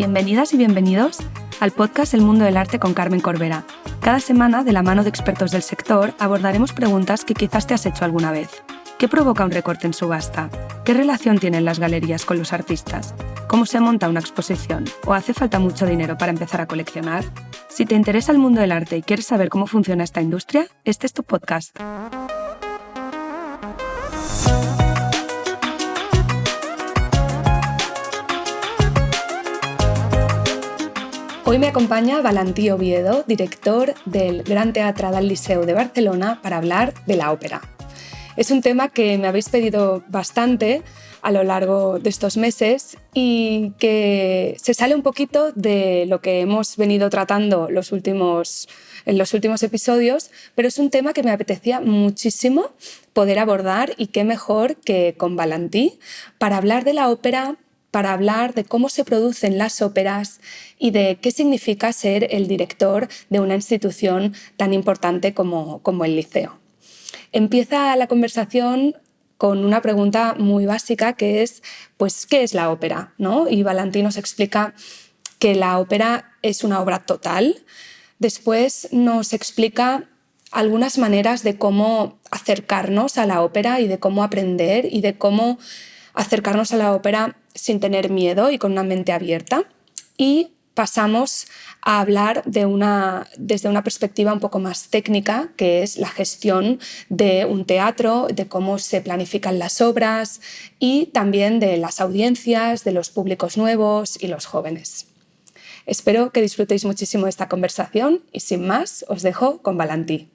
Bienvenidas y bienvenidos al podcast El Mundo del Arte con Carmen Corbera. Cada semana, de la mano de expertos del sector, abordaremos preguntas que quizás te has hecho alguna vez. ¿Qué provoca un recorte en subasta? ¿Qué relación tienen las galerías con los artistas? ¿Cómo se monta una exposición? ¿O hace falta mucho dinero para empezar a coleccionar? Si te interesa el mundo del arte y quieres saber cómo funciona esta industria, este es tu podcast. Hoy me acompaña Valentí Oviedo, director del Gran Teatre del Liceu de Barcelona, para hablar de la ópera. Es un tema que me habéis pedido bastante a lo largo de estos meses y que se sale un poquito de lo que hemos venido tratando en los últimos episodios, pero es un tema que me apetecía muchísimo poder abordar, y qué mejor que con Valentí para hablar de la ópera, para hablar de cómo se producen las óperas y de qué significa ser el director de una institución tan importante como el Liceo. Empieza la conversación con una pregunta muy básica, que es, pues, ¿qué es la ópera? ¿No? Y Valentí nos explica que la ópera es una obra total. Después nos explica algunas maneras de cómo acercarnos a la ópera y de cómo aprender y de cómo acercarnos a la ópera sin tener miedo y con una mente abierta. Y pasamos a hablar desde una perspectiva un poco más técnica, que es la gestión de un teatro, de cómo se planifican las obras y también de las audiencias, de los públicos nuevos y los jóvenes. Espero que disfrutéis muchísimo de esta conversación y sin más os dejo con Valentí.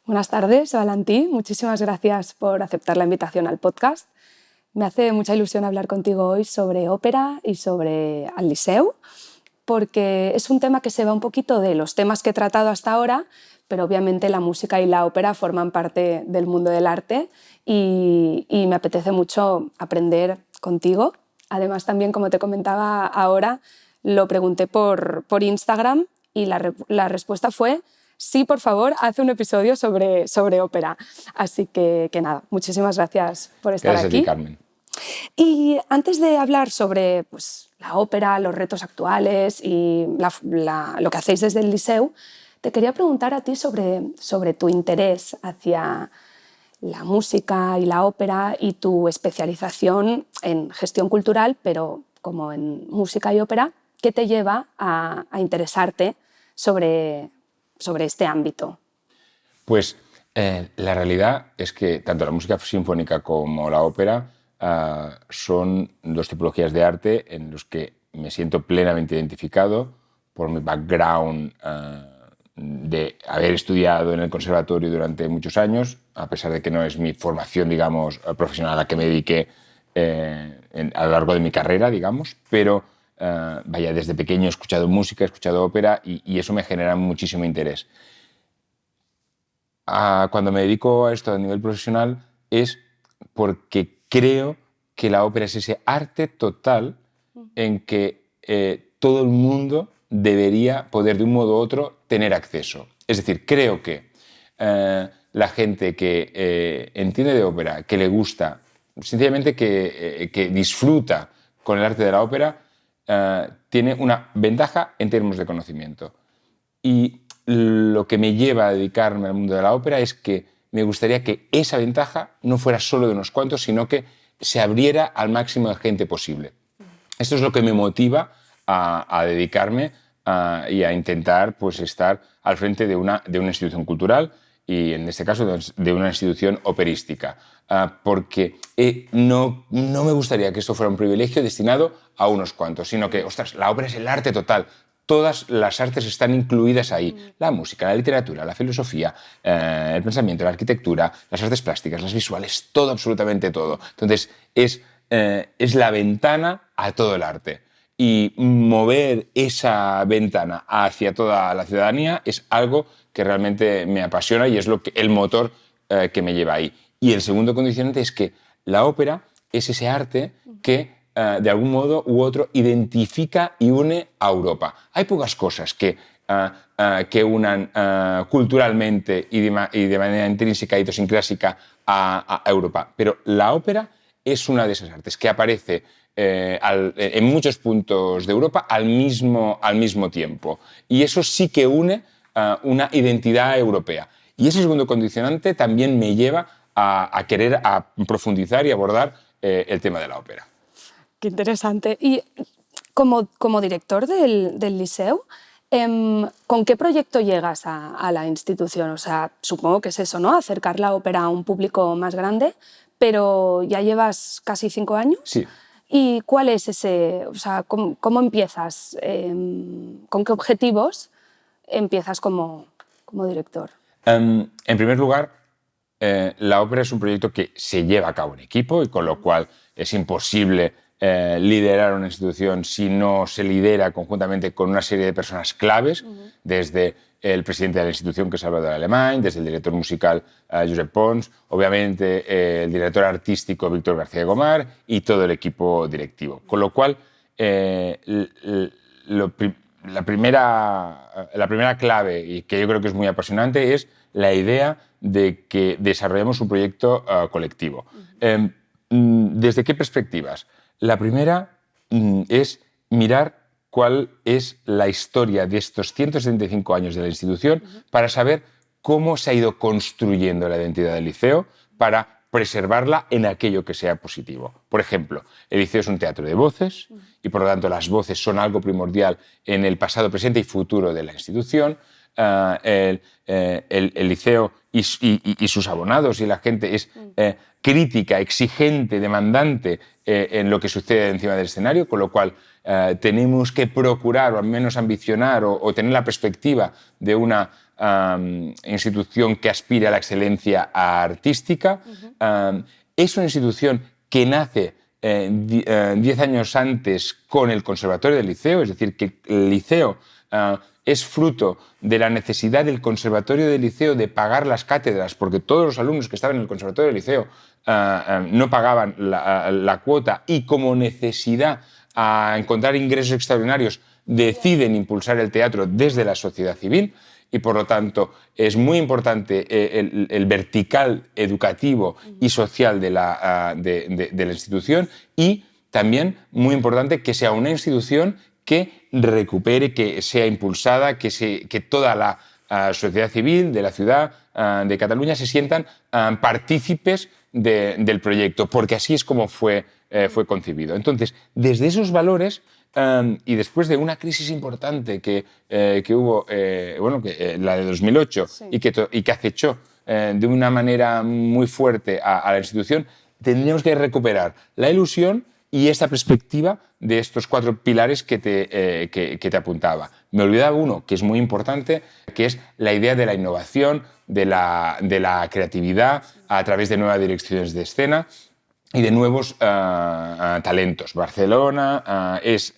Buenas tardes, Valentí. Muchísimas gracias por aceptar la invitación al podcast. Me hace mucha ilusión hablar contigo hoy sobre ópera y sobre el Liceu, porque es un tema que se va un poquito de los temas que he tratado hasta ahora, pero obviamente la música y la ópera forman parte del mundo del arte y me apetece mucho aprender contigo. Además, también, como te comentaba ahora, lo pregunté por Instagram y la respuesta fue: sí, por favor, haz un episodio sobre ópera. Así que nada, muchísimas gracias por estar aquí. Gracias a ti, Carmen. Y antes de hablar sobre la ópera, los retos actuales y lo que hacéis desde el Liceu, te quería preguntar a ti sobre tu interés hacia la música y la ópera y tu especialización en gestión cultural, pero como en música y ópera. ¿Qué te lleva a interesarte sobre este ámbito? Pues la realidad es que tanto la música sinfónica como la ópera son dos tipologías de arte en los que me siento plenamente identificado por mi background de haber estudiado en el conservatorio durante muchos años, a pesar de que no es mi formación, digamos, profesional a la que me dediqué a lo largo de mi carrera, digamos, pero desde pequeño he escuchado música, he escuchado ópera y eso me genera muchísimo interés. Cuando me dedico a esto a nivel profesional es porque creo que la ópera es ese arte total en que todo el mundo debería poder de un modo u otro tener acceso. Es decir, creo que la gente que entiende de ópera, que le gusta, sencillamente que disfruta con el arte de la ópera, tiene una ventaja en términos de conocimiento. Y lo que me lleva a dedicarme al mundo de la ópera es que me gustaría que esa ventaja no fuera solo de unos cuantos, sino que se abriera al máximo de gente posible. Esto es lo que me motiva a dedicarme y a intentar, pues, estar al frente de una institución cultural y, en este caso, de una institución operística. Porque no me gustaría que esto fuera un privilegio destinado a unos cuantos, sino que, ostras, la ópera es el arte total. Todas las artes están incluidas ahí. La música, la literatura, la filosofía, el pensamiento, la arquitectura, las artes plásticas, las visuales, todo, absolutamente todo. Entonces, es la ventana a todo el arte. Y mover esa ventana hacia toda la ciudadanía es algo que realmente me apasiona y es el motor que me lleva ahí. Y el segundo condicionante es que la ópera es ese arte que de algún modo u otro identifica y une a Europa. Hay pocas cosas que unan culturalmente y de manera intrínseca y idiosincrásica a Europa, pero la ópera es una de esas artes que aparece en muchos puntos de Europa al mismo tiempo. Y eso sí que une una identidad europea. Y ese segundo condicionante también me lleva a querer profundizar y abordar el tema de la ópera. Qué interesante. Y como director del Liceu, ¿con qué proyecto llegas a la institución? O sea, supongo que es eso, ¿no? Acercar la ópera a un público más grande, pero ya llevas casi 5 años. Sí. ¿Y cuál es ese, o sea, cómo empiezas? ¿Con qué objetivos empiezas como director? En primer lugar, la ópera es un proyecto que se lleva a cabo en equipo y con lo cual es imposible liderar una institución si no se lidera conjuntamente con una serie de personas claves, desde el presidente de la institución, que es Salvador Alemany, desde el director musical Josep Pons, obviamente el director artístico Víctor García Gomar y todo el equipo directivo. Con lo cual, la primera clave, y que yo creo que es muy apasionante, es la idea de que desarrollemos un proyecto colectivo. ¿Desde qué perspectivas? La primera es mirar cuál es la historia de estos 175 años de la institución para saber cómo se ha ido construyendo la identidad del Liceo para preservarla en aquello que sea positivo. Por ejemplo, el Liceo es un teatro de voces y por lo tanto las voces son algo primordial en el pasado, presente y futuro de la institución. El Liceo y sus abonados y la gente es crítica, exigente, demandante en lo que sucede encima del escenario, con lo cual tenemos que procurar o al menos ambicionar o tener la perspectiva de una institución que aspire a la excelencia artística. Es una institución que nace 10 años antes con el Conservatorio del Liceo, es decir, que el Liceo es fruto de la necesidad del Conservatorio del Liceo de pagar las cátedras, porque todos los alumnos que estaban en el Conservatorio del Liceo no pagaban la cuota y como necesidad a encontrar ingresos extraordinarios deciden impulsar el teatro desde la sociedad civil y por lo tanto es muy importante el vertical educativo y social de la institución y también muy importante que sea una institución que recupere, que sea impulsada, que toda la sociedad civil de la ciudad de Cataluña se sientan partícipes del proyecto, porque así es como fue concebido. Entonces, desde esos valores y después de una crisis importante que hubo, la de 2008, sí, y que acechó de una manera muy fuerte a la institución, tendríamos que recuperar la ilusión y esta perspectiva de estos 4 pilares que te apuntaba. Me olvidaba uno que es muy importante, que es la idea de la innovación, de la creatividad a través de nuevas direcciones de escena y de nuevos talentos. Barcelona es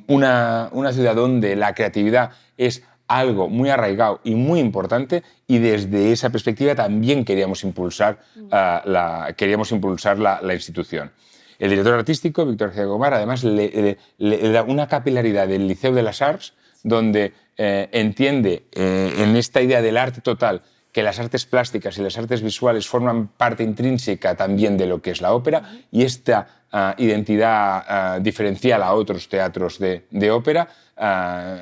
una ciudad donde la creatividad es algo muy arraigado y muy importante y desde esa perspectiva también queríamos impulsar la institución. El director artístico, Víctor García Gomar, además le da una capilaridad del Liceu de las Arts donde entiende en esta idea del arte total que las artes plásticas y las artes visuales forman parte intrínseca también de lo que es la ópera y esta identidad diferencial a otros teatros de ópera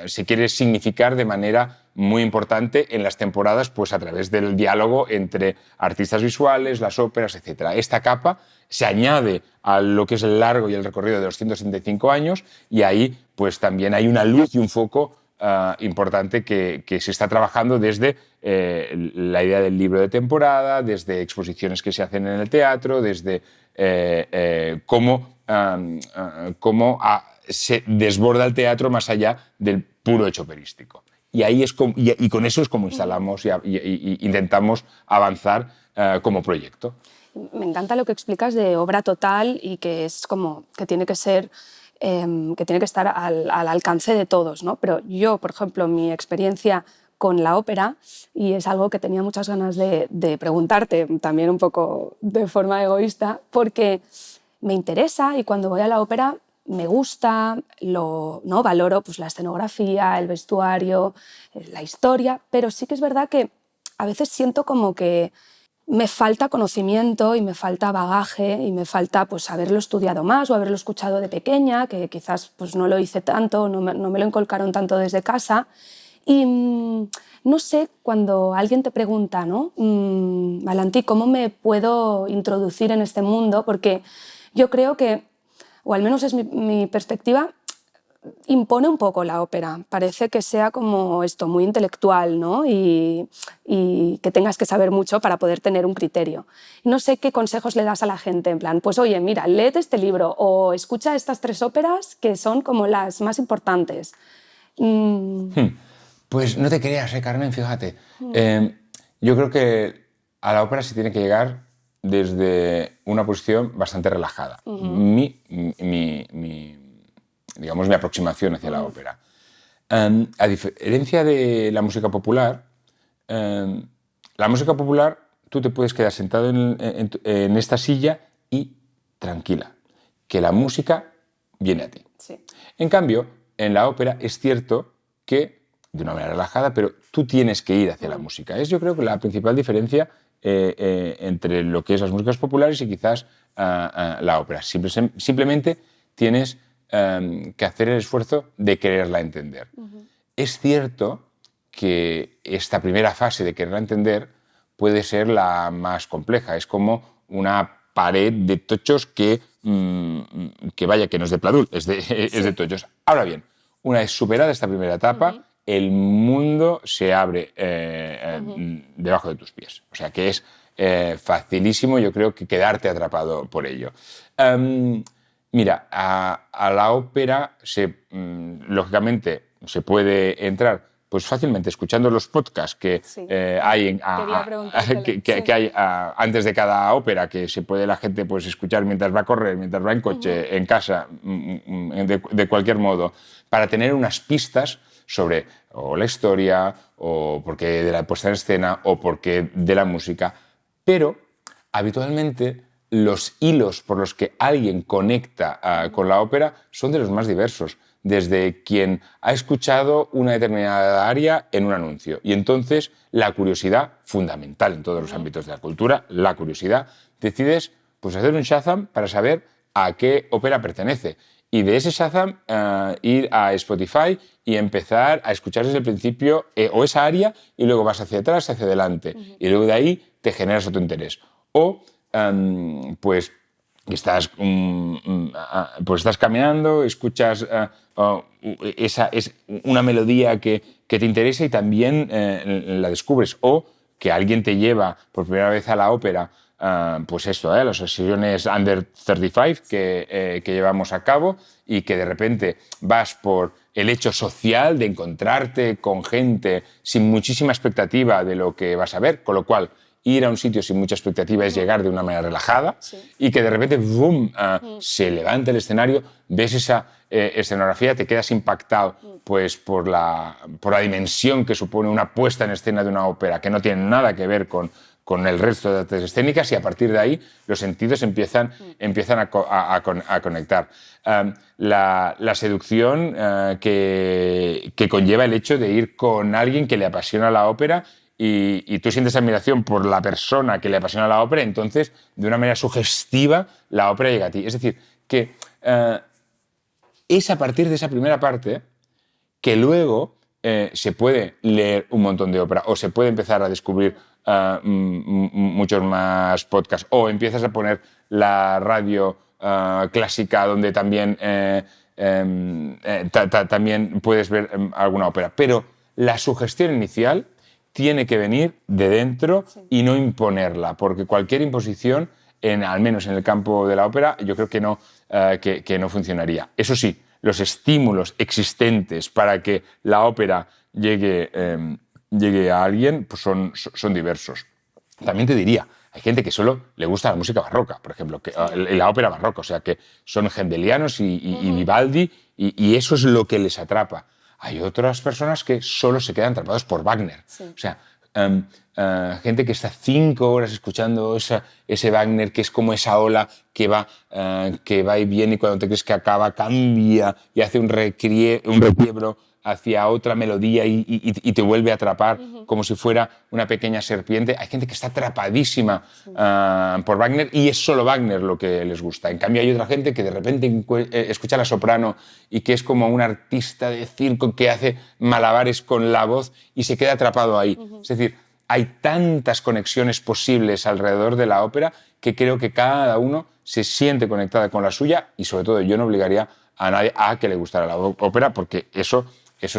se quiere significar de manera muy importante en las temporadas pues a través del diálogo entre artistas visuales, las óperas, etc. Esta capa se añade a lo que es el largo y el recorrido de los 175 años y ahí pues también hay una luz y un foco importante que se está trabajando desde la idea del libro de temporada, desde exposiciones que se hacen en el teatro, desde cómo se desborda el teatro más allá del puro hecho operístico. Y ahí y con eso es como instalamos y intentamos avanzar como proyecto. Me encanta lo que explicas de obra total y que es como que tiene que ser que tiene que estar al alcance de todos, ¿no? Pero yo, por ejemplo, mi experiencia con la ópera, y es algo que tenía muchas ganas de preguntarte, también un poco de forma egoísta, porque me interesa y cuando voy a la ópera me gusta, ¿no? Valoro pues, la escenografía, el vestuario, la historia, pero sí que es verdad que a veces siento como que me falta conocimiento y me falta bagaje y me falta pues haberlo estudiado más o haberlo escuchado de pequeña, que quizás pues no lo hice tanto, no me lo inculcaron tanto desde casa. Y no sé, cuando alguien te pregunta, ¿no? Valentí, ¿cómo me puedo introducir en este mundo? Porque yo creo que, o al menos es mi perspectiva, impone un poco la ópera. Parece que sea como esto, muy intelectual, ¿no? Y que tengas que saber mucho para poder tener un criterio. No sé qué consejos le das a la gente, en plan, pues oye, mira, léete este libro o escucha estas 3 óperas que son como las más importantes. Pues no te creas, Carmen, fíjate. Yo creo que a la ópera se tiene que llegar desde una posición bastante relajada. Digamos, mi aproximación hacia la ópera. A diferencia de la música popular, tú te puedes quedar sentado en esta silla y tranquila, que la música viene a ti. Sí. En cambio, en la ópera es cierto que, de una manera relajada, pero tú tienes que ir hacia la música. Es, yo creo, que la principal diferencia entre lo que es las músicas populares y quizás la ópera. Simplemente tienes que hacer el esfuerzo de quererla entender. Es cierto que esta primera fase de quererla entender puede ser la más compleja. Es como una pared de tochos que vaya, que no es de Pladul, es de tochos. Ahora bien, una vez superada esta primera etapa, el mundo se abre debajo de tus pies. O sea que es facilísimo, yo creo, que quedarte atrapado por ello. Mira, a la ópera, lógicamente, se puede entrar pues fácilmente escuchando los podcasts que hay, que hay antes de cada ópera, que se puede la gente pues escuchar mientras va a correr, mientras va en coche, en casa, de cualquier modo, para tener unas pistas sobre o la historia, o porque de la puesta en escena, o porque de la música. Pero habitualmente los hilos por los que alguien conecta con la ópera son de los más diversos, desde quien ha escuchado una determinada área en un anuncio. Y entonces la curiosidad, fundamental en todos los ámbitos de la cultura, la curiosidad, decides pues, hacer un Shazam para saber a qué ópera pertenece. Y de ese Shazam ir a Spotify y empezar a escuchar desde el principio o esa área y luego vas hacia atrás, hacia adelante. Y luego de ahí te generas otro interés. O pues estás caminando, escuchas es una melodía que te interesa y también la descubres. O que alguien te lleva por primera vez a la ópera, pues esto, las sesiones Under 35 que llevamos a cabo, y que de repente vas por el hecho social de encontrarte con gente sin muchísima expectativa de lo que vas a ver, con lo cual ir a un sitio sin mucha expectativa es llegar de una manera relajada, y que de repente ¡boom! Se levanta el escenario, ves esa escenografía, te quedas impactado pues, por la dimensión que supone una puesta en escena de una ópera que no tiene nada que ver con el resto de artes escénicas, y a partir de ahí los sentidos empiezan a conectar. La seducción que conlleva el hecho de ir con alguien que le apasiona la ópera, y tú sientes admiración por la persona que le apasiona la ópera, entonces, de una manera sugestiva, la ópera llega a ti. Es decir, que es a partir de esa primera parte que luego se puede leer un montón de ópera, o se puede empezar a descubrir muchos más podcasts, o empiezas a poner la radio clásica donde también, también puedes ver alguna ópera. Pero la sugestión inicial tiene que venir de dentro y no imponerla, porque cualquier imposición, al menos en el campo de la ópera, yo creo que no funcionaría. Eso sí, los estímulos existentes para que la ópera llegue a alguien pues son diversos. También te diría, hay gente que solo le gusta la música barroca, por ejemplo, la ópera barroca, o sea, que son hendelianos y Vivaldi, y eso es lo que les atrapa. Hay otras personas que solo se quedan atrapados por Wagner. O sea, gente que está 5 horas escuchando ese Wagner, que es como esa ola que va y viene, y cuando te crees que acaba, cambia y hace un requiebro hacia otra melodía y te vuelve a atrapar como si fuera una pequeña serpiente. Hay gente que está atrapadísima por Wagner y es solo Wagner lo que les gusta. En cambio hay otra gente que de repente escucha a la soprano y que es como un artista de circo que hace malabares con la voz y se queda atrapado ahí. Es decir, hay tantas conexiones posibles alrededor de la ópera que creo que cada uno se siente conectada con la suya y sobre todo yo no obligaría a nadie a que le gustara la ópera porque eso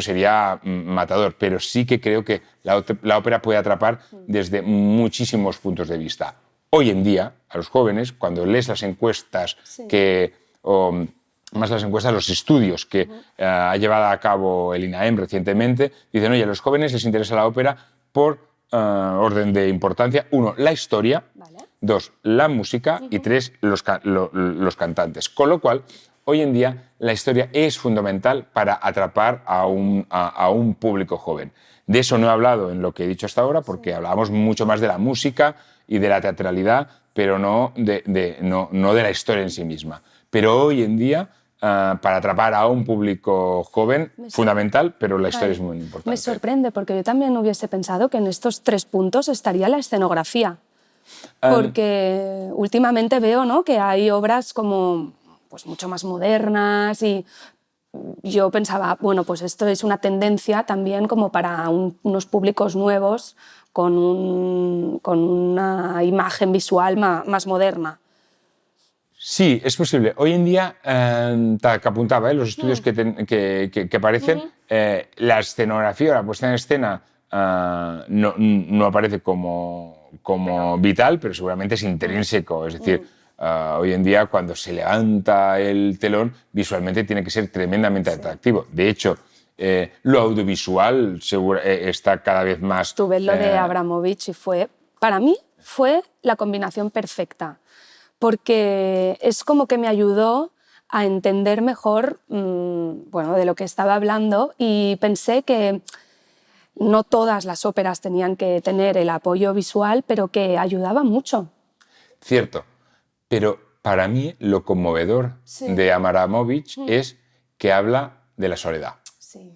sería matador, pero sí que creo que la ópera puede atrapar desde muchísimos puntos de vista. Hoy en día, a los jóvenes, cuando lees las encuestas más las encuestas, los estudios que ha llevado a cabo el INAEM recientemente, dicen, oye, a los jóvenes les interesa la ópera por orden de importancia. 1, la historia. Vale. 2, la música. Y 3, los cantantes. Con lo cual, hoy en día, la historia es fundamental para atrapar a un público joven. De eso no he hablado en lo que he dicho hasta ahora, porque hablábamos mucho más de la música y de la teatralidad, pero no de la historia en sí misma. Pero hoy en día, para atrapar a un público joven, fundamental, pero la historia es muy importante. Me sorprende, porque yo también hubiese pensado que en estos 3 puntos estaría la escenografía. Porque últimamente veo, ¿no?, que hay obras como pues, mucho más modernas y yo pensaba, bueno, pues esto es una tendencia también como para unos públicos nuevos con una imagen visual más moderna. Sí, es posible. Hoy en día, que apuntaba, los estudios que aparecen, la escenografía o la puesta en escena no aparece como vital, pero seguramente es intrínseco. Es decir, hoy en día, cuando se levanta el telón, visualmente tiene que ser tremendamente atractivo. De hecho, lo audiovisual está cada vez más... Estuve en lo de Abramovich y para mí fue la combinación perfecta. Porque es como que me ayudó a entender mejor de lo que estaba hablando y pensé que no todas las óperas tenían que tener el apoyo visual, pero que ayudaba mucho. Cierto, pero para mí lo conmovedor de Abramovich es que habla de la soledad. Sí.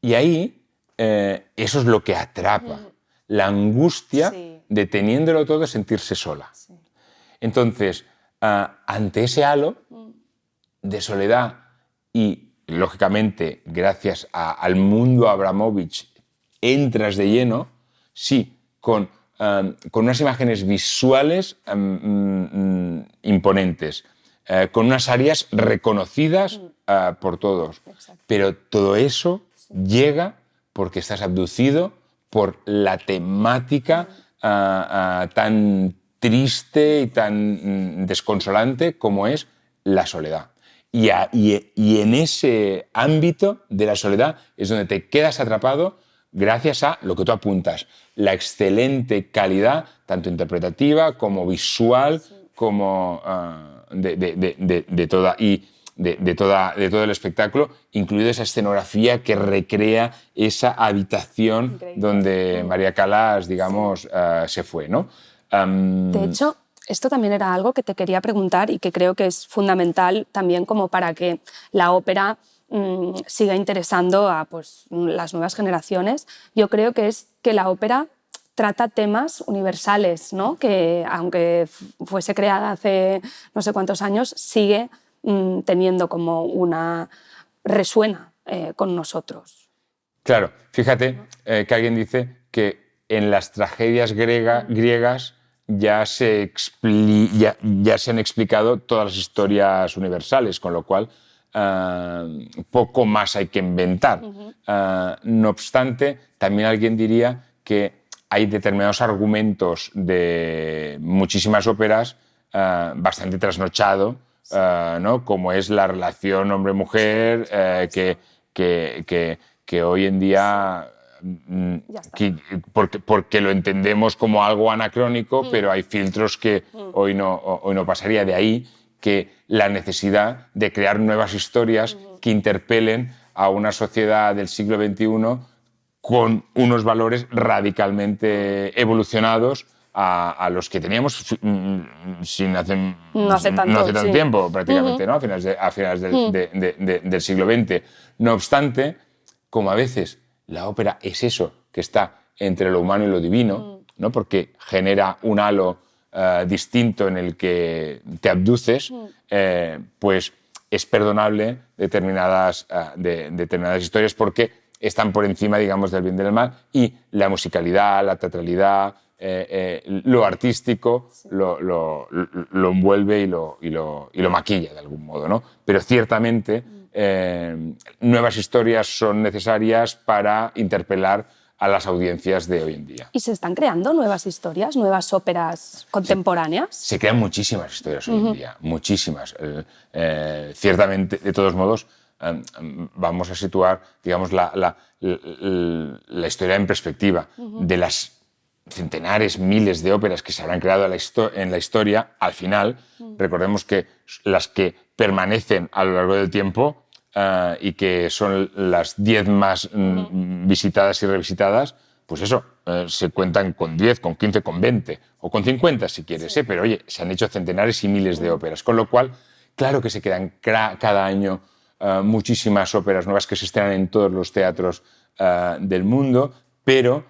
Y ahí eso es lo que atrapa, la angustia de teniéndolo todo sentirse sola. Sí. Entonces, ante ese halo de soledad y, lógicamente, gracias al mundo Abramovich, entras de lleno, sí, con unas imágenes visuales imponentes, con unas áreas reconocidas por todos. Exacto. Pero todo eso llega porque estás abducido por la temática tan triste y tan desconsolante como es la soledad. Y en ese ámbito de la soledad es donde te quedas atrapado gracias a lo que tú apuntas, la excelente calidad, tanto interpretativa como visual, como de todo el espectáculo, incluido esa escenografía que recrea esa habitación donde María Callas, digamos, se fue, ¿no? De hecho, esto también era algo que te quería preguntar y que creo que es fundamental también como para que la ópera siga interesando a las nuevas generaciones. Yo creo que es que la ópera trata temas universales, ¿no? Que aunque fuese creada hace no sé cuántos años, sigue teniendo como resuena con nosotros. Claro, fíjate que alguien dice que en las tragedias griegas ya se han explicado todas las historias universales, con lo cual poco más hay que inventar. No obstante, también alguien diría que hay determinados argumentos de muchísimas óperas bastante trasnochado, ¿no? Como es la relación hombre-mujer, que hoy en día... porque lo entendemos como algo anacrónico, pero hay filtros que hoy no pasaría. De ahí que la necesidad de crear nuevas historias que interpelen a una sociedad del siglo XXI con unos valores radicalmente evolucionados a los que teníamos no hace tanto tiempo, prácticamente, ¿no? A finales del siglo XX. No obstante, como a veces la ópera es eso que está entre lo humano y lo divino, ¿no? Porque genera un halo distinto en el que te abduces, pues es perdonable determinadas historias porque están por encima, digamos, del bien y del mal, y la musicalidad, la teatralidad, lo artístico lo envuelve y lo maquilla de algún modo, ¿no? Pero ciertamente nuevas historias son necesarias para interpelar a las audiencias de hoy en día. ¿Y se están creando nuevas historias, nuevas óperas contemporáneas? Se crean muchísimas historias hoy en día, muchísimas. Ciertamente, de todos modos, vamos a situar, digamos, la historia en perspectiva. De las centenares, miles de óperas que se habrán creado en la historia, al final, recordemos que las que permanecen a lo largo del tiempo y que son las 10 más visitadas y revisitadas, pues eso, se cuentan con 10, con 15, con 20 o con 50 si quieres, pero oye, se han hecho centenares y miles de óperas, con lo cual, claro que se quedan cada año muchísimas óperas nuevas que se estrenan en todos los teatros del mundo, pero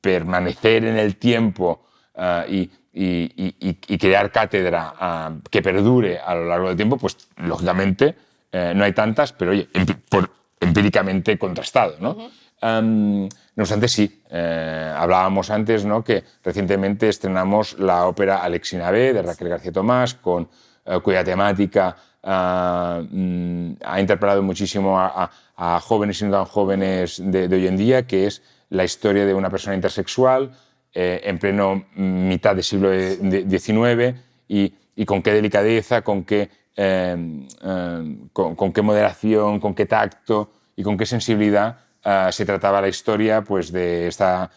permanecer en el tiempo y crear cátedra que perdure a lo largo del tiempo, pues lógicamente no hay tantas, pero oye, empíricamente contrastado, ¿no? No obstante, sí, hablábamos antes, ¿no?, que recientemente estrenamos la ópera Alexina B de Raquel García Tomás, cuya temática ha interpelado muchísimo a jóvenes y no tan jóvenes de hoy en día, que es la historia de una persona intersexual en pleno mitad del siglo XIX y con qué delicadeza, con qué moderación, con qué tacto y con qué sensibilidad se trataba la historia, pues, de esta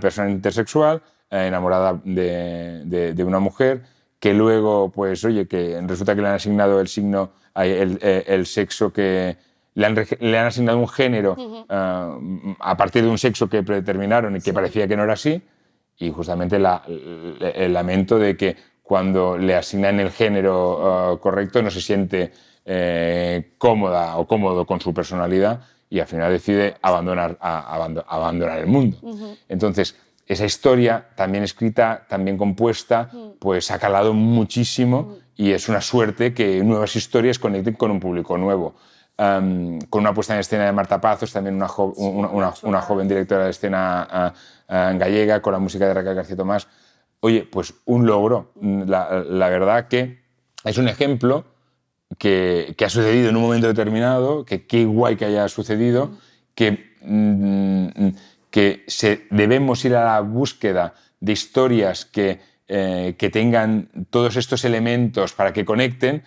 persona intersexual enamorada de una mujer que luego, pues, oye, que resulta que le han asignado el sexo que... Le han asignado un género a partir de un sexo que predeterminaron y que parecía que no era así, y justamente el lamento de que cuando le asignan el género correcto no se siente cómoda o cómodo con su personalidad y al final decide abandonar el mundo. Entonces, esa historia, también escrita, también compuesta, pues ha calado muchísimo y es una suerte que nuevas historias conecten con un público nuevo. Con una puesta en escena de Marta Pazos, también una joven directora de escena gallega, con la música de Raquel García Tomás. Oye, pues un logro. La verdad que es un ejemplo que ha sucedido en un momento determinado, que qué guay que haya sucedido, que debemos ir a la búsqueda de historias que tengan todos estos elementos para que conecten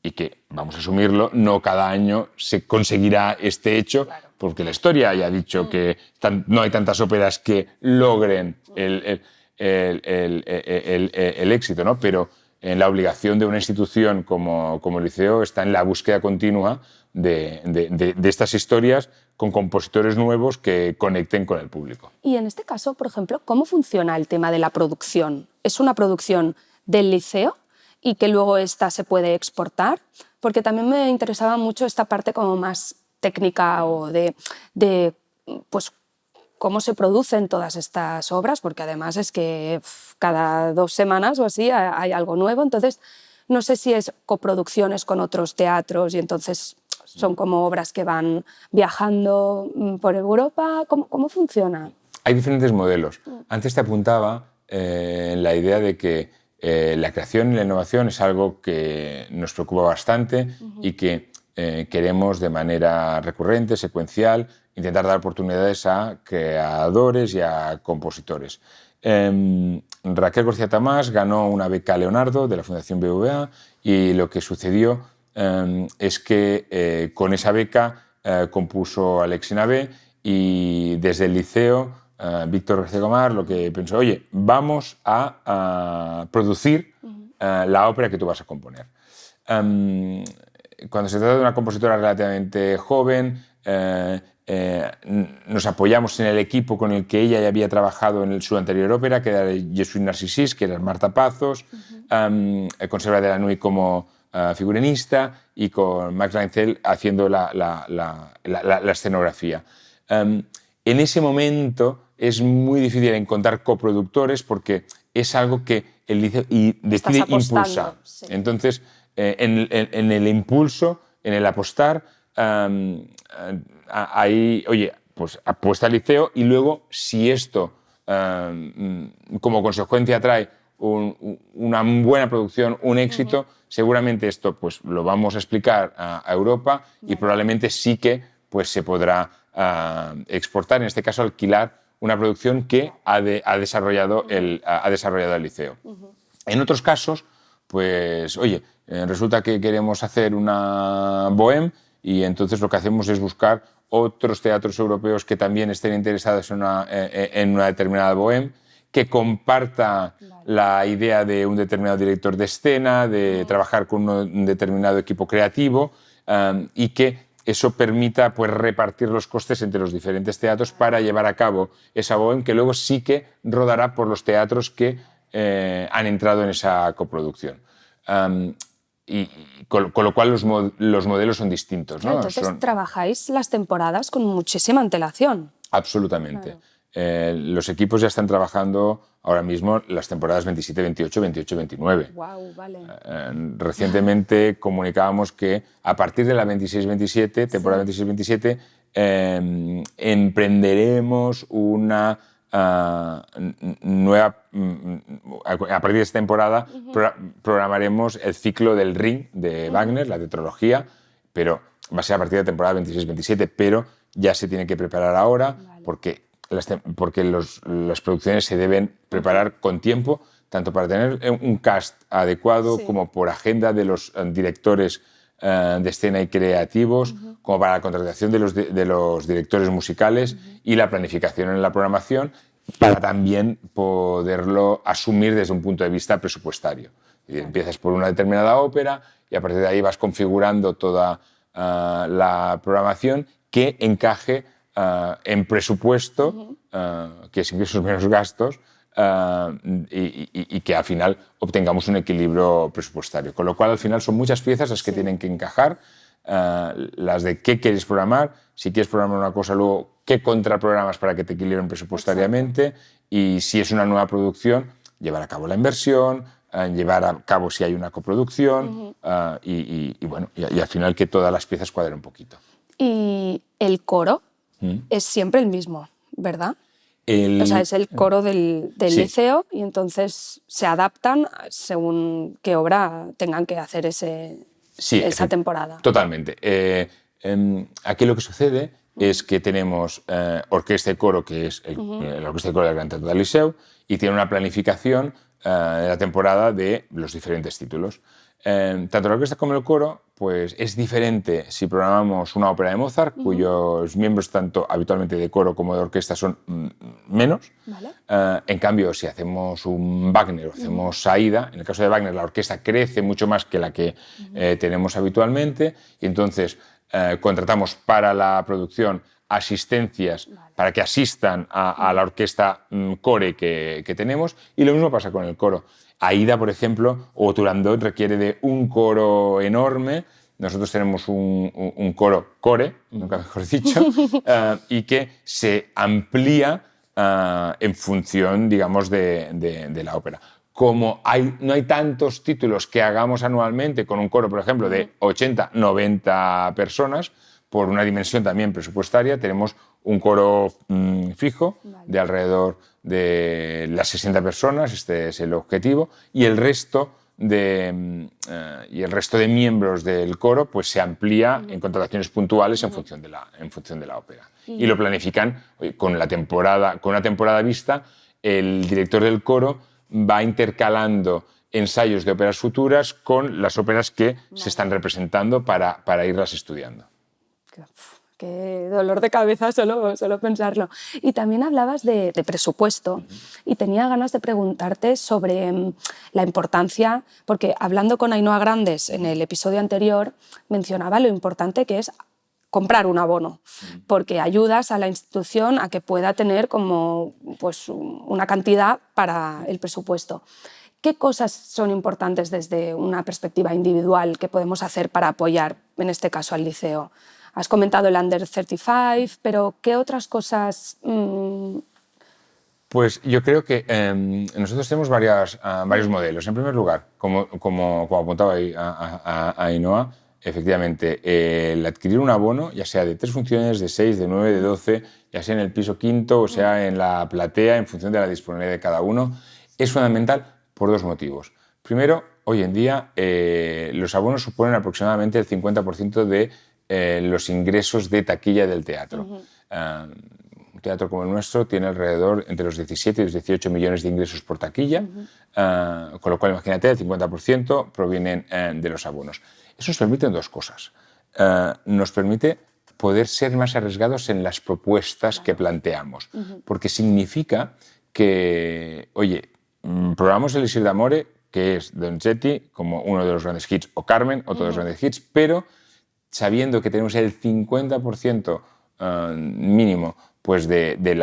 y que, vamos a asumirlo, no cada año se conseguirá este hecho, porque la historia ya ha dicho que no hay tantas óperas que logren el éxito, ¿no? Pero en la obligación de una institución como el Liceo está en la búsqueda continua de estas historias con compositores nuevos que conecten con el público. Y en este caso, por ejemplo, ¿cómo funciona el tema de la producción? ¿Es una producción del Liceo y que luego esta se puede exportar? Porque también me interesaba mucho esta parte como más técnica o de pues, cómo se producen todas estas obras, porque además es que cada 2 semanas o así hay algo nuevo. Entonces, no sé si es coproducciones con otros teatros y entonces son como obras que van viajando por Europa. ¿Cómo funciona? Hay diferentes modelos. Antes te apuntaba en la idea de que la creación y la innovación es algo que nos preocupa bastante y que queremos de manera recurrente, secuencial, intentar dar oportunidades a creadores y a compositores. Raquel García Tomás ganó una beca Leonardo de la Fundación BBVA y lo que sucedió es que con esa beca compuso Alexina B y desde el Liceo Víctor García Gomar lo que pensó, oye, vamos a producir la ópera que tú vas a componer. Cuando se trata de una compositora relativamente joven, nos apoyamos en el equipo con el que ella ya había trabajado en su anterior ópera, que era Je suis Narcissus, que era Marta Pazos, el Conserva de la Nuit como figurinista y con Max Reinzel haciendo la escenografía. En ese momento es muy difícil encontrar coproductores porque es algo que el liceo decide impulsar. Sí. Entonces, en el impulso, en el apostar, ahí, oye, pues apuesta al liceo y luego, si esto como consecuencia trae una buena producción, un éxito, seguramente esto pues, lo vamos a explicar a Europa y probablemente sí que pues, se podrá exportar, en este caso alquilar una producción que ha desarrollado el liceo. En otros casos, pues, oye, resulta que queremos hacer una bohème y entonces lo que hacemos es buscar otros teatros europeos que también estén interesados en una determinada bohème, que comparta la idea de un determinado director de escena, de trabajar con un determinado equipo creativo y que eso permita pues, repartir los costes entre los diferentes teatros para llevar a cabo esa bohème que luego sí que rodará por los teatros que han entrado en esa coproducción. Y con lo cual los modelos son distintos, ¿no? Entonces trabajáis las temporadas con muchísima antelación. Absolutamente. Claro. Los equipos ya están trabajando ahora mismo las temporadas 27-28, 28-29. Wow, vale. Recientemente comunicábamos que a partir de la 26-27, temporada 26-27, emprenderemos una nueva, a partir de esta temporada programaremos el ciclo del Ring de Wagner, la tetralogía, pero va a ser a partir de la temporada 26-27, pero ya se tiene que preparar ahora porque las producciones se deben preparar con tiempo, tanto para tener un cast adecuado como por agenda de los directores de escena y creativos, como para la contratación de los directores musicales y la planificación en la programación, para también poderlo asumir desde un punto de vista presupuestario. Y empiezas por una determinada ópera y a partir de ahí vas configurando toda la programación que encaje en presupuesto, que es ingresos menos gastos, y que al final obtengamos un equilibrio presupuestario. Con lo cual, al final, son muchas piezas las que tienen que encajar, las de qué quieres programar, si quieres programar una cosa, luego qué contraprogramas para que te equilibren presupuestariamente y si es una nueva producción, llevar a cabo la inversión, llevar a cabo si hay una coproducción y bueno, y al final que todas las piezas cuadren un poquito. Y el coro es siempre el mismo, ¿verdad? O sea, es el coro del liceo y entonces se adaptan según qué obra tengan que hacer esa temporada. Totalmente. Aquí lo que sucede es que tenemos orquesta y coro, que es la orquesta y coro del Gran Teatro del Liceu, y tiene una planificación de la temporada de los diferentes títulos. Tanto la orquesta como el coro pues es diferente si programamos una ópera de Mozart, cuyos miembros tanto habitualmente de coro como de orquesta son menos. Vale. En cambio, si hacemos un Wagner o hacemos Aida, en el caso de Wagner la orquesta crece mucho más que la que tenemos habitualmente y entonces contratamos para la producción asistencias para que asistan a la orquesta core que tenemos y lo mismo pasa con el coro. Aida, por ejemplo, o Turandot requiere de un coro enorme. Nosotros tenemos un coro core, nunca mejor dicho, y que se amplía en función, digamos, de la ópera. Como no hay tantos títulos que hagamos anualmente con un coro, por ejemplo, de 80, 90 personas, por una dimensión también presupuestaria, tenemos un coro fijo de alrededor de las 60 personas, este es el objetivo, y el resto de miembros del coro pues, se amplía en contrataciones puntuales en función de la ópera. Y lo planifican con una temporada vista, el director del coro va intercalando ensayos de óperas futuras con las óperas que se están representando para irlas estudiando. Qué dolor de cabeza solo pensarlo. Y también hablabas de presupuesto y tenía ganas de preguntarte sobre la importancia, porque hablando con Ainhoa Grandes en el episodio anterior mencionaba lo importante que es comprar un abono, porque ayudas a la institución a que pueda tener como, pues, una cantidad para el presupuesto. ¿Qué cosas son importantes desde una perspectiva individual que podemos hacer para apoyar, en este caso, al liceo? Has comentado el Under 35, pero ¿qué otras cosas? Pues yo creo que nosotros tenemos varios modelos. En primer lugar, como apuntaba ahí a Ainhoa, efectivamente, el adquirir un abono, ya sea de 3 funciones, de 6, de 9, de 12, ya sea en el piso quinto o sea en la platea, en función de la disponibilidad de cada uno, es fundamental por 2 motivos. Primero, hoy en día los abonos suponen aproximadamente el 50% de los ingresos de taquilla del teatro. Un teatro como el nuestro tiene alrededor entre los 17 y los 18 millones de ingresos por taquilla, con lo cual, imagínate, el 50% provienen de los abonos. Eso nos permite 2 cosas. Nos permite poder ser más arriesgados en las propuestas que planteamos, porque significa que, oye, programamos Elixir d'Amore, que es Donizetti, como uno de los grandes hits, o Carmen, otro de los grandes hits, pero sabiendo que tenemos el 50% mínimo pues del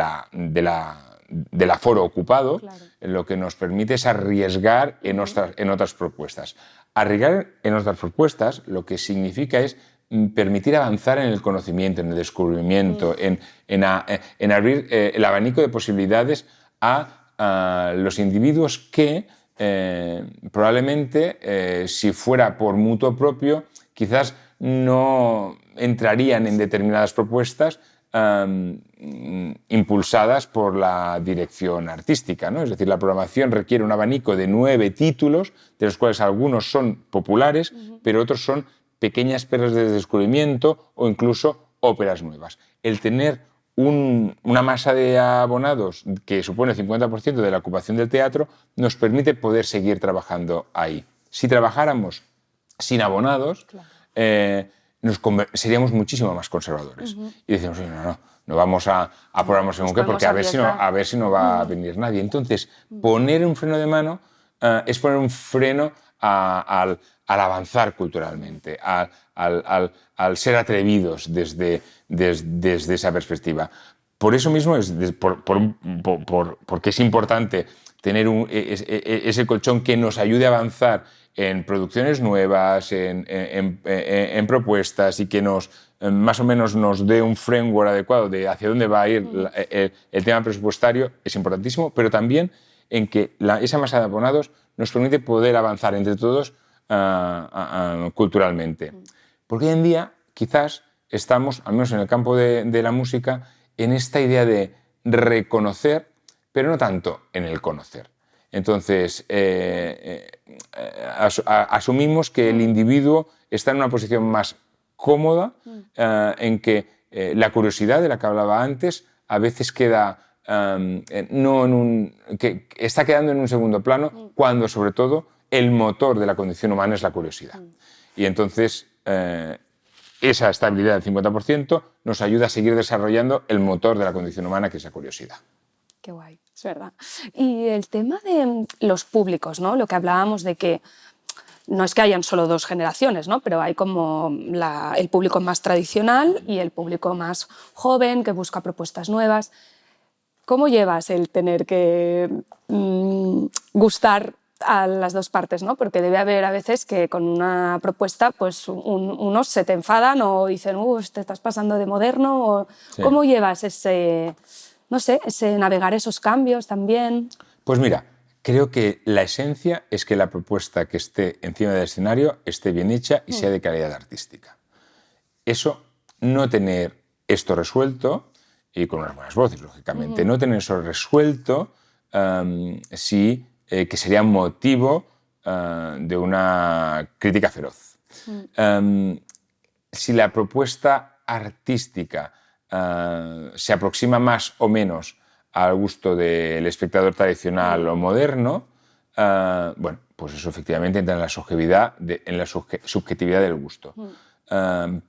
aforo ocupado, claro, lo que nos permite es arriesgar en otras propuestas. Arriesgar en otras propuestas lo que significa es permitir avanzar en el conocimiento, en el descubrimiento, en abrir el abanico de posibilidades a los individuos que probablemente, si fuera por mutuo propio, quizás no entrarían en determinadas propuestas impulsadas por la dirección artística, ¿no? Es decir, la programación requiere un abanico de 9 títulos, de los cuales algunos son populares, pero otros son pequeñas perlas de descubrimiento o incluso óperas nuevas. El tener una masa de abonados que supone el 50% de la ocupación del teatro nos permite poder seguir trabajando ahí. Si trabajáramos sin abonados, claro, seríamos muchísimo más conservadores. Y decimos, no vamos a programar según qué, porque a ver si no va a venir nadie. Entonces, poner un freno de mano es poner un freno al avanzar culturalmente, al ser atrevidos desde esa perspectiva. Por eso mismo, porque es importante tener ese colchón que nos ayude a avanzar en producciones nuevas, en propuestas y que más o menos nos dé un framework adecuado de hacia dónde va a ir el tema presupuestario, es importantísimo, pero también en que esa masa de abonados nos permite poder avanzar entre todos culturalmente. Porque hoy en día quizás estamos, al menos en el campo de la música, en esta idea de reconocer, pero no tanto en el conocer. Entonces, asumimos que el individuo está en una posición más cómoda, en que la curiosidad de la que hablaba antes a veces queda que está quedando en un segundo plano, cuando sobre todo el motor de la condición humana es la curiosidad. Y entonces esa estabilidad del 50% nos ayuda a seguir desarrollando el motor de la condición humana, que es la curiosidad. Qué guay, es verdad. Y el tema de los públicos, ¿no? Lo que hablábamos de que no es que hayan solo 2 generaciones, ¿no? Pero hay como el público más tradicional y el público más joven que busca propuestas nuevas. ¿Cómo llevas el tener que gustar a las 2 partes, ¿no? Porque debe haber a veces que con una propuesta pues unos se te enfadan o dicen te estás pasando de moderno. O, sí. ¿Cómo llevas ese navegar esos cambios también? Pues mira, creo que la esencia es que la propuesta que esté encima del escenario esté bien hecha y sea de calidad artística. Eso, no tener esto resuelto, y con unas buenas voces, lógicamente, no tener eso resuelto, que sería motivo de una crítica feroz. Si la propuesta artística se aproxima más o menos al gusto del espectador tradicional o moderno, pues eso efectivamente entra en la subjetividad del gusto.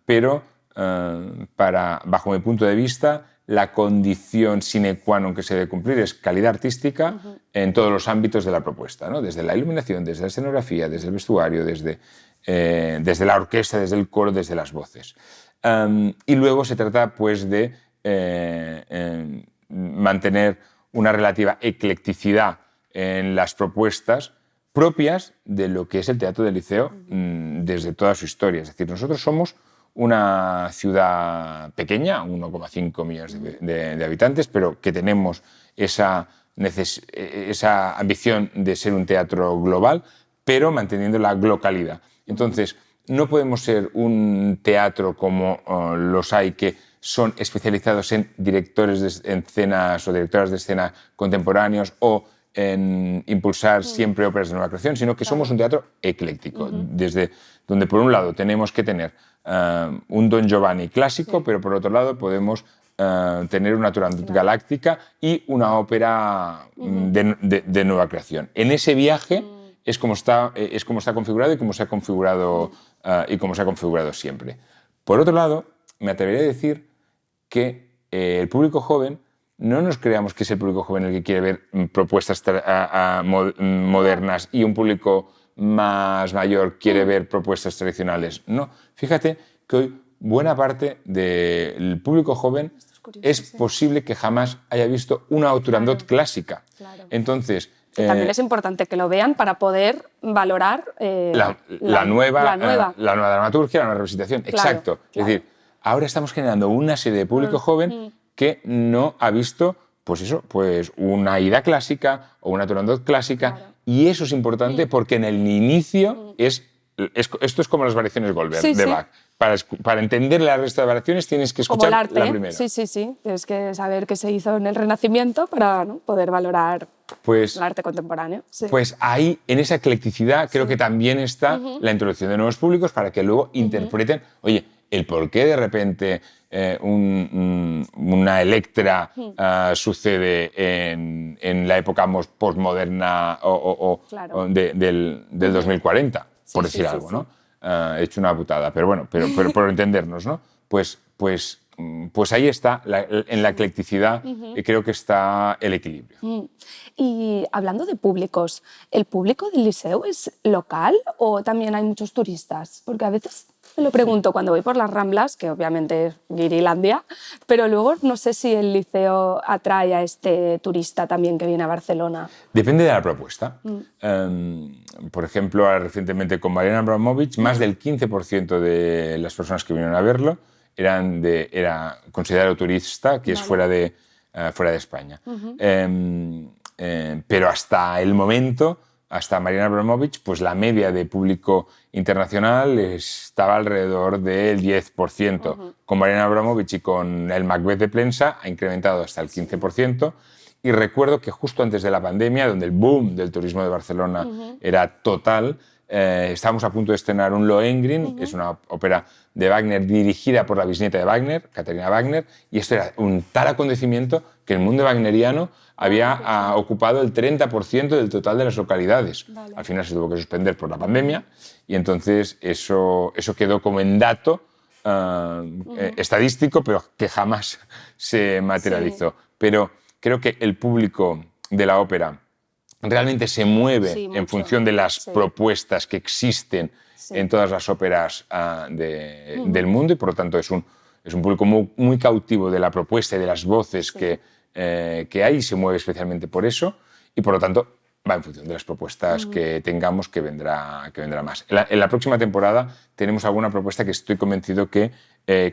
Pero, bajo mi punto de vista, la condición sine qua non que se debe cumplir es calidad artística en todos los ámbitos de la propuesta, ¿no? Desde la iluminación, desde la escenografía, desde el vestuario, desde la orquesta, desde el coro, desde las voces. Y luego se trata pues de mantener una relativa eclecticidad en las propuestas propias de lo que es el Teatro del Liceo desde toda su historia. Es decir, nosotros somos una ciudad pequeña, 1,5 millones de habitantes, pero que tenemos esa ambición de ser un teatro global, pero manteniendo la localidad. Entonces, no podemos ser un teatro como los hay que son especializados en directores de escenas o directoras de escena contemporáneos o en impulsar siempre óperas de nueva creación, sino que somos un teatro ecléctico, desde donde por un lado tenemos que tener un Don Giovanni clásico, pero por otro lado podemos tener una Turandot galáctica y una ópera de nueva creación. En ese viaje es como está configurado y como se ha configurado siempre. Por otro lado, me atrevería a decir que el público joven, no nos creamos que es el público joven el que quiere ver propuestas modernas y un público más mayor quiere ver propuestas tradicionales. No, fíjate que hoy buena parte del público joven es posible que jamás haya visto una Turandot clásica. Claro. Entonces, también es importante que lo vean para poder valorar la nueva dramaturgia, la nueva representación. Claro, exacto. Claro. Es decir, ahora estamos generando una serie de público joven que no ha visto pues una Aida clásica o una Turandot clásica. Claro. Y eso es importante porque en el inicio esto es como las variaciones Goldberg de Bach. Para entender el resto de variaciones tienes que escuchar como el arte, la primera. Sí. Tienes que saber qué se hizo en el Renacimiento para poder valorar el arte contemporáneo. Sí. Pues ahí, en esa eclecticidad, creo que también está la introducción de nuevos públicos para que luego interpreten, oye, el por qué de repente una Electra sucede en la época postmoderna o del 2040, por decir algo, ¿no? He hecho una putada, pero bueno, pero por entendernos, ¿no? Pues ahí está, en la eclecticidad, creo que está el equilibrio. Y hablando de públicos, ¿el público del Liceu es local o también hay muchos turistas? Porque a veces me lo pregunto cuando voy por las Ramblas, que obviamente es Guirilandia, pero luego no sé si el Liceo atrae a este turista también que viene a Barcelona. Depende de la propuesta. Por ejemplo, ahora recientemente con Mariana Abramovich, más del 15% de las personas que vinieron a verlo era considerado turista, que es fuera de España. Pero hasta el momento, hasta Mariana Abramovich, pues la media de público internacional estaba alrededor del 10%. Con Mariana Abramovich y con el Macbeth de Plensa ha incrementado hasta el 15%. Y recuerdo que justo antes de la pandemia, donde el boom del turismo de Barcelona era total, estábamos a punto de estrenar un Lohengrin, que es una ópera de Wagner dirigida por la bisnieta de Wagner, Caterina Wagner, y esto era un tal acontecimiento que el mundo wagneriano había ocupado el 30% del total de las localidades. Vale. Al final se tuvo que suspender por la pandemia y entonces eso quedó como en dato estadístico, pero que jamás se materializó. Pero creo que el público de la ópera realmente se mueve en función de las propuestas que existen en todas las óperas del mundo y por lo tanto es un público muy cautivo de la propuesta y de las voces que hay y se mueve especialmente por eso y por lo tanto va en función de las propuestas que tengamos que vendrá más. En la próxima temporada tenemos alguna propuesta que estoy convencido que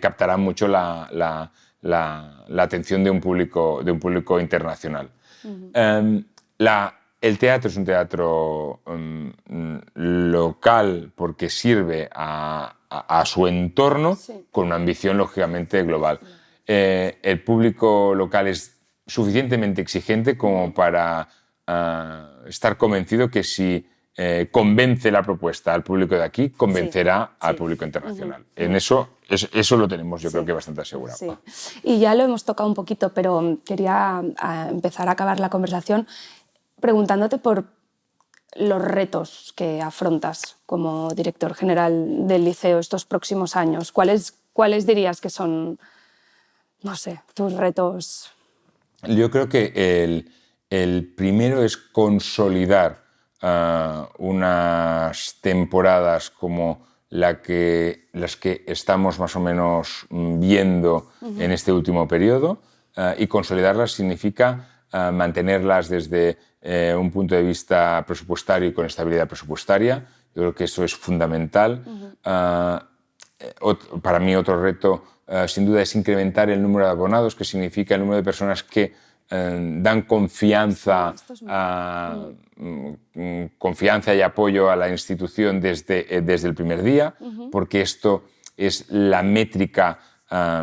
captará mucho la atención de un público internacional. El teatro es un teatro local porque sirve a su entorno con una ambición lógicamente global. El público local es suficientemente exigente como para estar convencido que si convence la propuesta al público de aquí, convencerá al público internacional. En eso lo tenemos yo creo que bastante asegurado. Sí. Y ya lo hemos tocado un poquito, pero quería empezar a acabar la conversación preguntándote por los retos que afrontas como director general del Liceo estos próximos años. ¿Cuáles dirías que son, no sé, tus retos? Yo creo que el primero es consolidar unas temporadas como las que estamos más o menos viendo en este último periodo y consolidarlas significa mantenerlas desde un punto de vista presupuestario y con estabilidad presupuestaria. Yo creo que eso es fundamental. Para mí otro reto sin duda es incrementar el número de abonados, que significa el número de personas que dan confianza, confianza y apoyo a la institución desde el primer día, porque esto es la métrica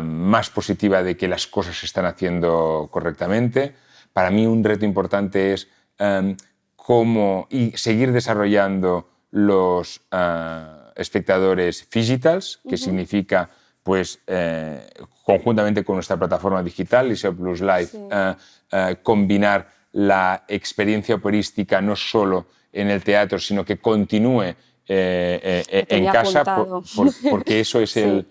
más positiva de que las cosas se están haciendo correctamente. Para mí un reto importante es cómo seguir desarrollando los espectadores digitals, que significa, pues, conjuntamente con nuestra plataforma digital, Liceo Plus Live, combinar la experiencia operística no solo en el teatro, sino que continúe en casa, porque eso es, eso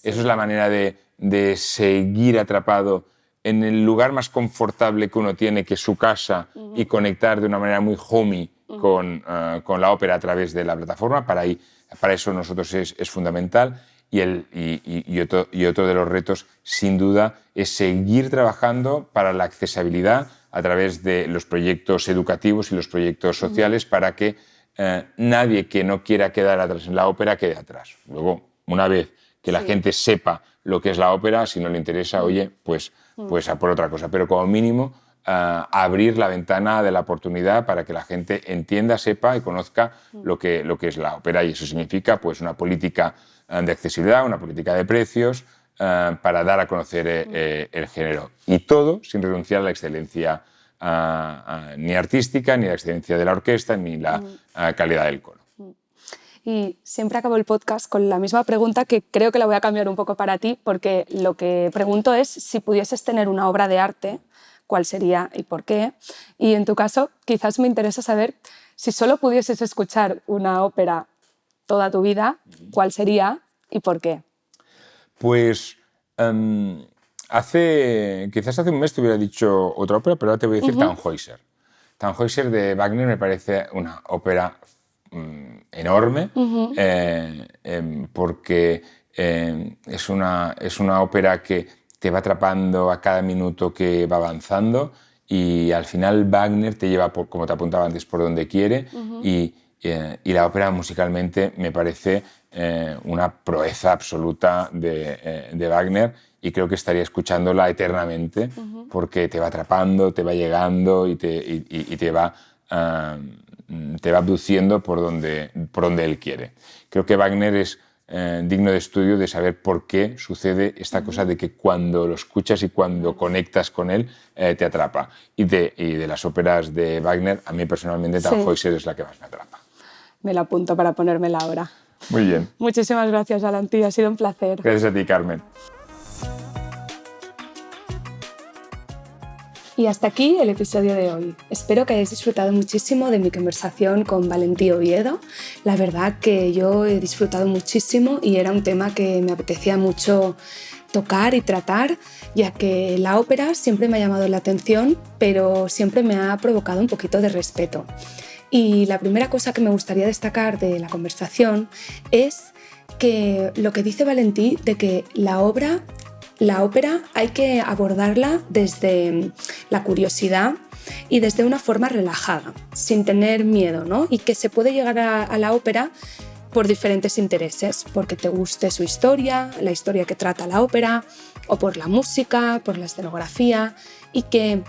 es la manera de seguir atrapado en el lugar más confortable que uno tiene, que es su casa, y conectar de una manera muy homey con la ópera a través de la plataforma. Para eso nosotros es fundamental. Y otro de los retos, sin duda, es seguir trabajando para la accesibilidad a través de los proyectos educativos y los proyectos sociales, para que nadie que no quiera quedar atrás en la ópera quede atrás. Luego, una vez que la gente sepa lo que es la ópera, si no le interesa, oye, pues a por otra cosa. Pero como mínimo, abrir la ventana de la oportunidad para que la gente entienda, sepa y conozca lo que es la ópera. Y eso significa, pues, una política de accesibilidad, una política de precios, para dar a conocer el género. Y todo sin renunciar a la excelencia ni artística, ni la excelencia de la orquesta, ni la calidad del coro. Y siempre acabo el podcast con la misma pregunta, que creo que la voy a cambiar un poco para ti, porque lo que pregunto es, si pudieses tener una obra de arte, ¿cuál sería y por qué? Y en tu caso, quizás me interesa saber, si solo pudieses escuchar una ópera toda tu vida, ¿cuál sería y por qué? Pues quizás hace un mes te hubiera dicho otra ópera, pero ahora te voy a decir Tannhäuser. Tannhäuser de Wagner me parece una ópera enorme, porque es una ópera que te va atrapando a cada minuto que va avanzando, y al final Wagner te lleva, como te apuntaba antes, por donde quiere, y la ópera musicalmente me parece una proeza absoluta de Wagner, y creo que estaría escuchándola eternamente, porque te va atrapando, te va llegando y te va abduciendo por donde él quiere. Creo que Wagner es digno de estudio, de saber por qué sucede esta cosa de que cuando lo escuchas y cuando conectas con él, te atrapa. Y de las óperas de Wagner, a mí personalmente Tannhäuser es la que más me atrapa. Me la apunto para ponérmela ahora. Muy bien. Muchísimas gracias, Valentí, ha sido un placer. Gracias a ti, Carmen. Y hasta aquí el episodio de hoy. Espero que hayáis disfrutado muchísimo de mi conversación con Valentí Oviedo. La verdad que yo he disfrutado muchísimo y era un tema que me apetecía mucho tocar y tratar, ya que la ópera siempre me ha llamado la atención, pero siempre me ha provocado un poquito de respeto. Y la primera cosa que me gustaría destacar de la conversación es que lo que dice Valentí de que la ópera hay que abordarla desde la curiosidad y desde una forma relajada, sin tener miedo, ¿no? Y que se puede llegar a la ópera por diferentes intereses, porque te guste su historia, la historia que trata la ópera, o por la música, por la escenografía, y que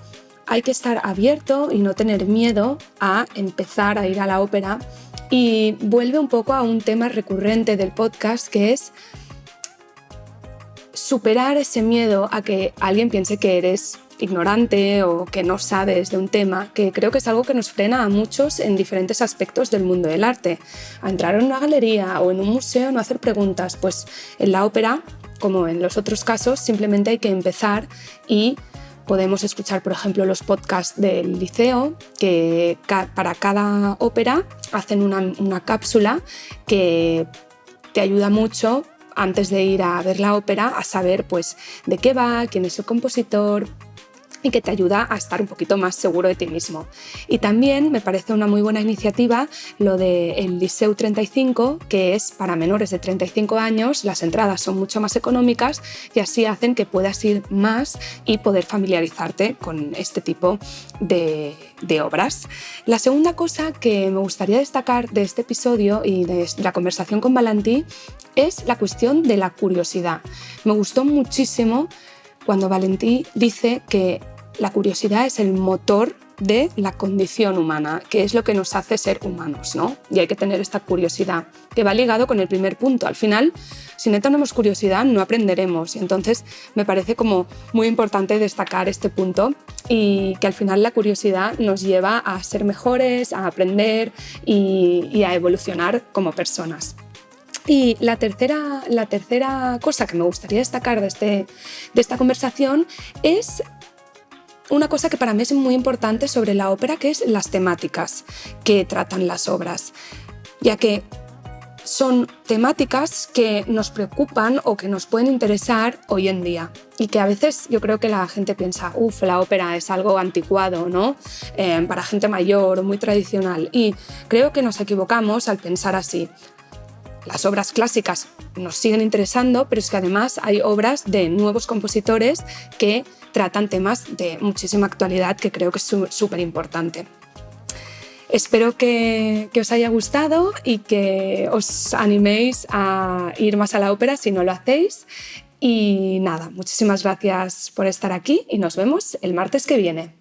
hay que estar abierto y no tener miedo a empezar a ir a la ópera. Y vuelve un poco a un tema recurrente del podcast, que es superar ese miedo a que alguien piense que eres ignorante o que no sabes de un tema, que creo que es algo que nos frena a muchos en diferentes aspectos del mundo del arte. A entrar en una galería o en un museo, no hacer preguntas. Pues en la ópera, como en los otros casos, simplemente hay que empezar, y podemos escuchar, por ejemplo, los podcasts del Liceo, que para cada ópera hacen una cápsula que te ayuda mucho antes de ir a ver la ópera a saber, pues, de qué va, quién es el compositor, y que te ayuda a estar un poquito más seguro de ti mismo. Y también me parece una muy buena iniciativa lo del Liceu 35, que es para menores de 35 años, las entradas son mucho más económicas y así hacen que puedas ir más y poder familiarizarte con este tipo de obras. La segunda cosa que me gustaría destacar de este episodio y de la conversación con Valentí es la cuestión de la curiosidad. Me gustó muchísimo cuando Valentí dice que la curiosidad es el motor de la condición humana, que es lo que nos hace ser humanos, ¿no? Y hay que tener esta curiosidad, que va ligado con el primer punto. Al final, si no tenemos curiosidad, no aprenderemos. Y entonces me parece como muy importante destacar este punto y que al final la curiosidad nos lleva a ser mejores, a aprender y a evolucionar como personas. Y la tercera cosa que me gustaría destacar de esta conversación es una cosa que para mí es muy importante sobre la ópera, que es las temáticas que tratan las obras, ya que son temáticas que nos preocupan o que nos pueden interesar hoy en día y que a veces yo creo que la gente piensa, la ópera es algo anticuado, ¿no? Para gente mayor o muy tradicional, y creo que nos equivocamos al pensar así. Las obras clásicas nos siguen interesando, pero es que además hay obras de nuevos compositores que tratan temas de muchísima actualidad, que creo que es súper importante. Espero que os haya gustado y que os animéis a ir más a la ópera si no lo hacéis. Y nada, muchísimas gracias por estar aquí y nos vemos el martes que viene.